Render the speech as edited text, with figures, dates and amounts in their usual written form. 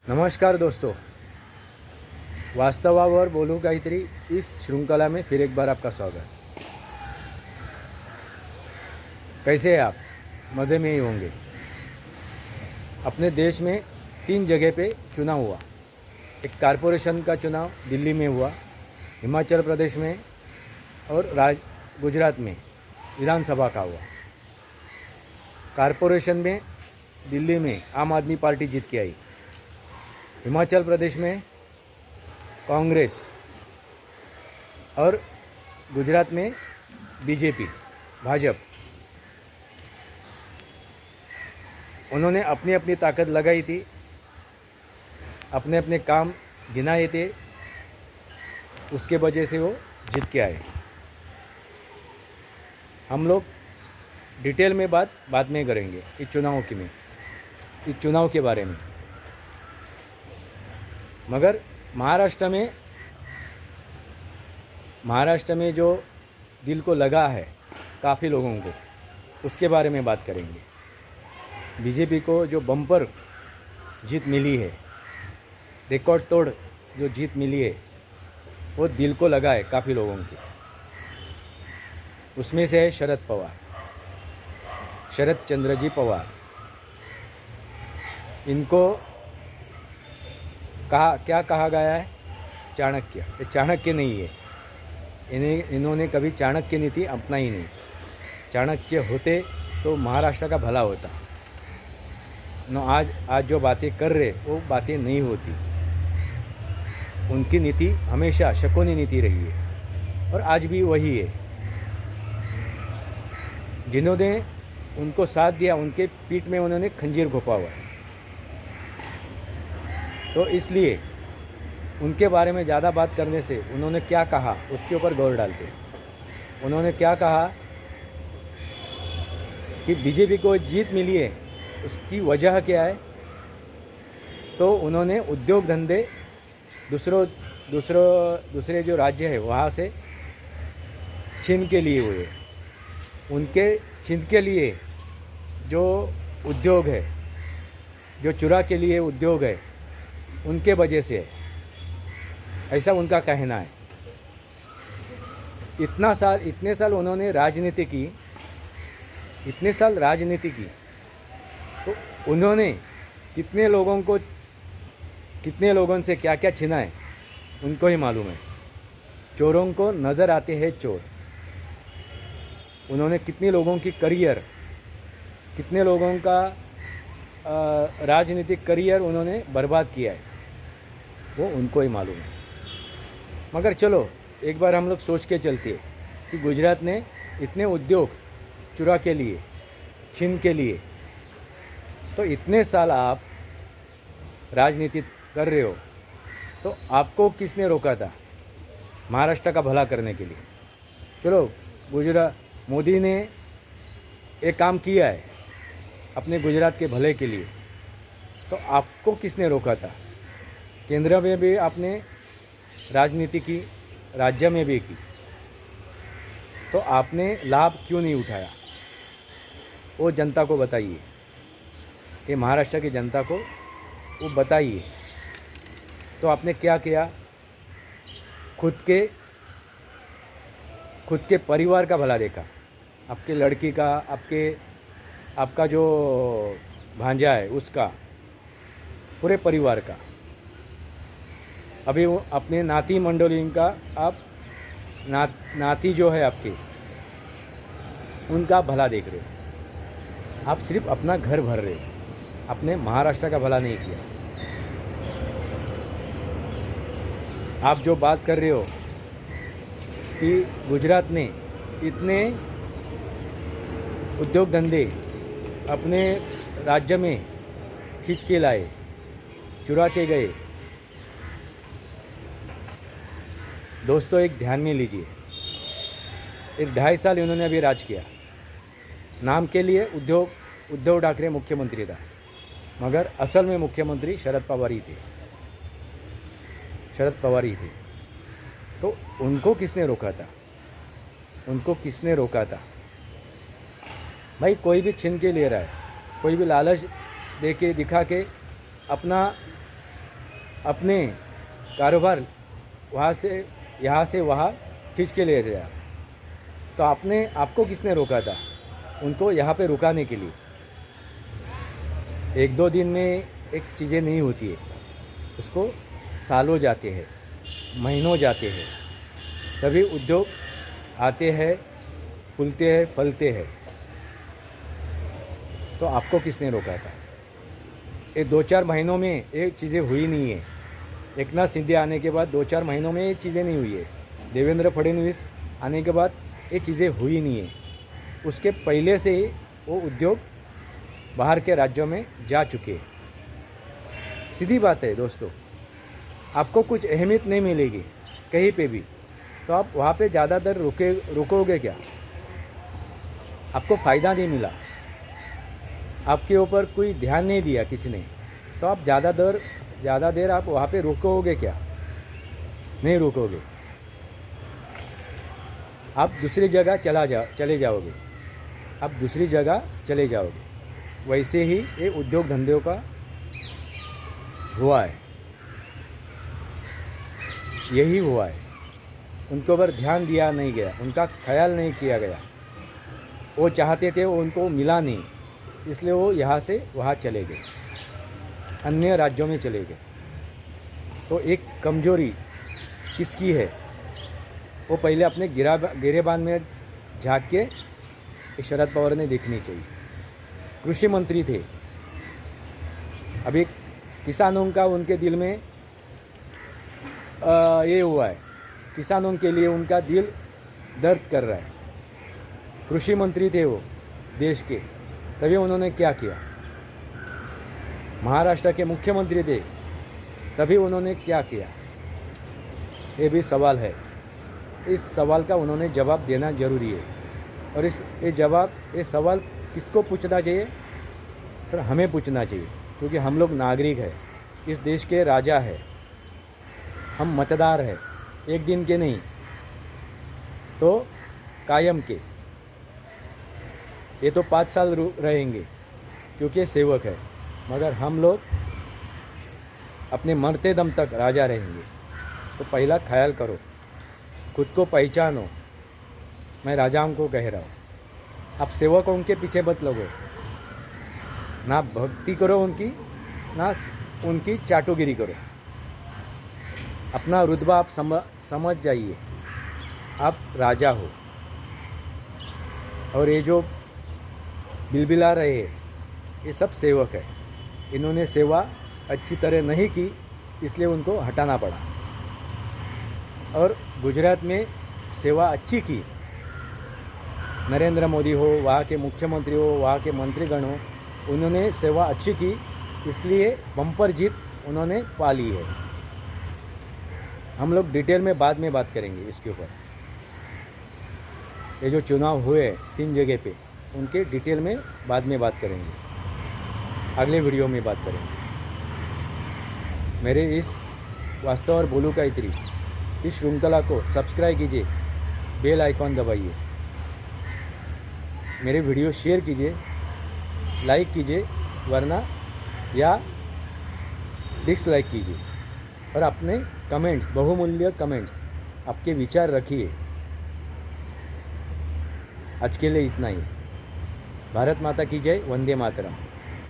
नमस्कार दोस्तों, वास्तवावर बोलूं काहीतरी इस श्रृंखला में फिर एक बार आपका स्वागत। कैसे हैं आप? मज़े में ही होंगे। अपने देश में 3 जगह पे चुनाव हुआ। एक कारपोरेशन का चुनाव दिल्ली में हुआ, हिमाचल प्रदेश में और गुजरात में विधानसभा का हुआ। कारपोरेशन में दिल्ली में आम आदमी पार्टी जीत के आई, हिमाचल प्रदेश में कांग्रेस और गुजरात में बीजेपी भाजपा। उन्होंने अपनी अपनी ताकत लगाई थी, अपने अपने काम गिनाए थे, उसके वजह से वो जीत के आए। हम लोग डिटेल में बात बाद में करेंगे इस चुनाव के बारे में। मगर महाराष्ट्र में जो दिल को लगा है काफ़ी लोगों को, उसके बारे में बात करेंगे। बीजेपी को जो बम्पर जीत मिली है, रिकॉर्ड तोड़ जो जीत मिली है, वो दिल को लगा है काफ़ी लोगों की। उसमें से है शरद चंद्र जी पवार। इनको क्या कहा गया है? चाणक्य। ये चाणक्य नहीं है। इन्होंने कभी चाणक्य नीति अपना ही नहीं। चाणक्य होते तो महाराष्ट्र का भला होता। आज जो बातें कर रहे वो बातें नहीं होती। उनकी नीति हमेशा शकुनी नीति रही है और आज भी वही है। जिन्होंने उनको साथ दिया, उनके पीठ में उन्होंने खंजीर घोंपा हुआ है। तो इसलिए उनके बारे में ज़्यादा बात करने से उन्होंने क्या कहा उसके ऊपर गौर डालते। उन्होंने क्या कहा कि बीजेपी को जीत मिली है, उसकी वजह क्या है? तो उन्होंने उद्योग धंधे दूसरे जो राज्य है वहाँ से छीन के लिए हुए। उनके छीन के लिए जो उद्योग है, जो चुरा के लिए उद्योग है, उनके वजह से, ऐसा उनका कहना है। इतने साल उन्होंने राजनीति की, तो उन्होंने कितने लोगों से क्या क्या छीना है उनको ही मालूम है। चोरों को नज़र आते हैं चोर। उन्होंने कितने लोगों की करियर, कितने लोगों का राजनीतिक करियर उन्होंने बर्बाद किया है, वो उनको ही मालूम है। मगर चलो एक बार हम लोग सोच के चलते हैं कि गुजरात ने इतने उद्योग चुरा के लिए, छीन के लिए, तो इतने साल आप राजनीति कर रहे हो, तो आपको किसने रोका था महाराष्ट्र का भला करने के लिए? चलो मोदी ने एक काम किया है अपने गुजरात के भले के लिए, तो आपको किसने रोका था? केंद्र में भी आपने राजनीति की, राज्य में भी की, तो आपने लाभ क्यों नहीं उठाया? वो जनता को बताइए, कि महाराष्ट्र की जनता को वो बताइए। तो आपने क्या किया? खुद के परिवार का भला देखा, आपके लड़की का, आपका जो भांजा है उसका, पूरे परिवार का। अभी वो अपने नाती मंडोलियों का, आप नाती जो है आपके, उनका भला देख रहे हो। आप सिर्फ अपना घर भर रहे हो, अपने महाराष्ट्र का भला नहीं किया। आप जो बात कर रहे हो कि गुजरात ने इतने उद्योग धंधे अपने राज्य में खींच के लाए, चुरा के गए। दोस्तों एक ध्यान में लीजिए, 2.5 साल इन्होंने अभी राज किया। नाम के लिए उद्धव ठाकरे मुख्यमंत्री था, मगर असल में मुख्यमंत्री शरद पवार ही थे। तो उनको किसने रोका था? भाई कोई भी छीन के ले रहा है, कोई भी लालच दे के दिखा के अपना अपने कारोबार वहाँ से यहाँ से वहाँ खींच के ले गया। तो आपको किसने रोका था उनको यहाँ पे रुकाने के लिए? एक दो दिन में एक चीज़ें नहीं होती है, उसको सालों जाते हैं, महीनों जाते हैं, तभी उद्योग आते हैं, फूलते हैं, फलते हैं। तो आपको किसने रोका था? ये 2-4 महीनों में ये चीज़ें हुई नहीं है। एकनाथ शिंदे आने के बाद 2-4 महीनों में ये चीज़ें नहीं हुई है। देवेंद्र फडणवीस आने के बाद ये चीज़ें हुई नहीं है। उसके पहले से ही वो उद्योग बाहर के राज्यों में जा चुके हैं। सीधी बात है दोस्तों, आपको कुछ अहमियत नहीं मिलेगी कहीं पे भी, तो आप वहाँ पे ज़्यादा देर रुकोगे क्या? आपको फ़ायदा नहीं मिला, आपके ऊपर कोई ध्यान नहीं दिया किसी ने, तो आप ज़्यादा देर आप वहाँ पे रुकोगे क्या? नहीं रुकोगे, आप दूसरी जगह चले जाओगे, आप दूसरी जगह चले जाओगे। वैसे ही ये उद्योग धंधों का हुआ है, यही हुआ है। उनके ऊपर ध्यान दिया नहीं गया, उनका ख्याल नहीं किया गया। वो चाहते थे, वो उनको मिला नहीं, इसलिए वो यहाँ से वहाँ चले गए, अन्य राज्यों में चले गए। तो एक कमजोरी किसकी है, वो पहले अपने गिरेबान में झाँक के शरद पवार ने देखनी चाहिए। कृषि मंत्री थे, अभी किसानों का उनके दिल में ये हुआ है, किसानों के लिए उनका दिल दर्द कर रहा है। कृषि मंत्री थे वो देश के, तभी उन्होंने क्या किया? महाराष्ट्र के मुख्यमंत्री थे, तभी उन्होंने क्या किया? ये भी सवाल है। इस सवाल का उन्होंने जवाब देना जरूरी है। और ये सवाल किसको पूछना चाहिए? तो हमें पूछना चाहिए, क्योंकि हम लोग नागरिक हैं, इस देश के राजा हैं, हम मतदार हैं, एक दिन के नहीं तो कायम के। ये तो 5 साल रहेंगे क्योंकि सेवक है, मगर हम लोग अपने मरते दम तक राजा रहेंगे। तो पहला ख्याल करो, खुद को पहचानो। मैं राजाओं को कह रहा हूँ, आप सेवकों के पीछे मत लगो, ना भक्ति करो उनकी, ना उनकी चाटुगिरी करो। अपना रुतबा आप समझ जाइए, आप राजा हो। और ये जो बिलबिला रहे हैं, ये सब सेवक है। इन्होंने सेवा अच्छी तरह नहीं की, इसलिए उनको हटाना पड़ा। और गुजरात में सेवा अच्छी की, नरेंद्र मोदी हो, वहाँ के मुख्यमंत्री हो, वहाँ के मंत्रीगण हो, उन्होंने सेवा अच्छी की, इसलिए बम्पर जीत उन्होंने पा ली है। हम लोग डिटेल में बाद में बात करेंगे इसके ऊपर। ये जो चुनाव हुए 3 जगह पे, उनके डिटेल में बाद में बात करेंगे, अगले वीडियो में बात करेंगे। मेरे इस वास्तव और बोलू का इतरी इस श्रृंखला को सब्सक्राइब कीजिए, बेल आइकॉन दबाइए, मेरे वीडियो शेयर कीजिए, लाइक कीजिए, वरना या डिसलाइक कीजिए। और अपने कमेंट्स, बहुमूल्य कमेंट्स, आपके विचार रखिए। आज के लिए इतना ही। भारत माता की जय, वंदे मातरम।